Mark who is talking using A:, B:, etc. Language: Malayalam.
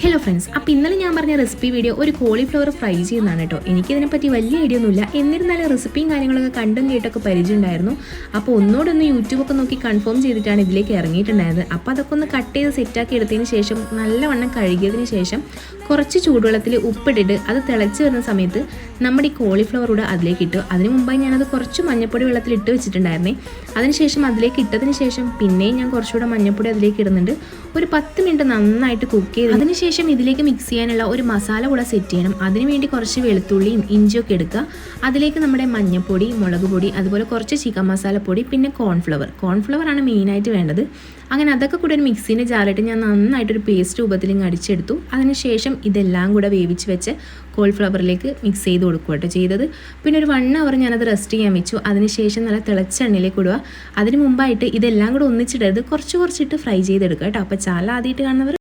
A: ഹലോ ഫ്രണ്ട്സ്, അപ്പോൾ ഇന്നലെ ഞാൻ പറഞ്ഞ റെസിപ്പി വീഡിയോ ഒരു കോളിഫ്ലവർ ഫ്രൈ ചെയ്യുന്നതാണ് കേട്ടോ. എനിക്കിതിനെപ്പറ്റി വലിയ ഐഡിയ ഒന്നുമില്ല, എന്നിരുന്നാലും റെസിപ്പിയും കാര്യങ്ങളൊക്കെ കണ്ടും കേട്ടൊക്കെ പരിചയമുണ്ടായിരുന്നു. അപ്പോൾ ഒന്നോടൊന്ന് യൂട്യൂബൊക്കെ നോക്കി കൺഫേം ചെയ്തിട്ടാണ് ഇതിലേക്ക് ഇറങ്ങിയിട്ടുണ്ടായത്. അപ്പോൾ അതൊക്കെ ഒന്ന് കട്ട് ചെയ്ത് സെറ്റാക്കി എടുത്തതിന് ശേഷം നല്ലവണ്ണം കഴുകിയതിന് ശേഷം കുറച്ച് ചൂടുവെള്ളത്തിൽ ഉപ്പിട്ടിട്ട് അത് തിളച്ച് വരുന്ന സമയത്ത് നമ്മുടെ ഈ കോളിഫ്ലവർ കൂടെ അതിലേക്ക് ഇട്ടു. അതിന് മുമ്പായി ഞാനത് കുറച്ച് മഞ്ഞപ്പൊടി വെള്ളത്തിൽ ഇട്ട് വെച്ചിട്ടുണ്ടായിരുന്നേ. അതിനുശേഷം അതിലേക്ക് ഇട്ടതിന് ശേഷം പിന്നെയും ഞാൻ കുറച്ചുകൂടെ മഞ്ഞപ്പൊടി അതിലേക്ക് ഇടുന്നുണ്ട്. ഒരു 10 മിനിറ്റ് നന്നായിട്ട് കുക്ക് ചെയ്ത് അതിനുശേഷം ഇതിലേക്ക് മിക്സ് ചെയ്യാനുള്ള ഒരു മസാല കൂടെ സെറ്റ് ചെയ്യണം. അതിനുവേണ്ടി കുറച്ച് വെളുത്തുള്ളിയും ഇഞ്ചിയൊക്കെ എടുക്കുക. അതിലേക്ക് നമ്മുടെ മഞ്ഞൾപ്പൊടി, മുളക് പൊടി, അതുപോലെ കുറച്ച് ചിക്കൻ മസാലപ്പൊടി, പിന്നെ കോൺഫ്ലവർ ആണ് മെയിനായിട്ട് വേണ്ടത്. അങ്ങനെ അതൊക്കെ കൂടെ ഒരു മിക്സീൻ്റെ ജാറിട്ട് ഞാൻ നന്നായിട്ടൊരു പേസ്റ്റ് രൂപത്തിൽ അടിച്ചെടുത്തു. അതിനുശേഷം ഇതെല്ലാം കൂടെ വേവിച്ച് വെച്ച് കോളിഫ്ലവറിലേക്ക് മിക്സ് ചെയ്ത് കൊടുക്കുക കേട്ടോ ചെയ്തത്. പിന്നെ ഒരു 1 അവർ ഞാനത് റെസ്റ്റ് ചെയ്യാൻ വെച്ചു. അതിനുശേഷം നല്ല തിളച്ച എണ്ണയിലേക്ക് ഇടുക. അതിന് മുമ്പായിട്ട് ഇതെല്ലാം കൂടെ ഒന്നിച്ചിടരുത്, കുറച്ചിട്ട് ഫ്രൈ ചെയ്തെടുക്കുക കേട്ടോ. അപ്പോൾ ചാനൽ ആദ്യമായിട്ട് കാണുന്നവർ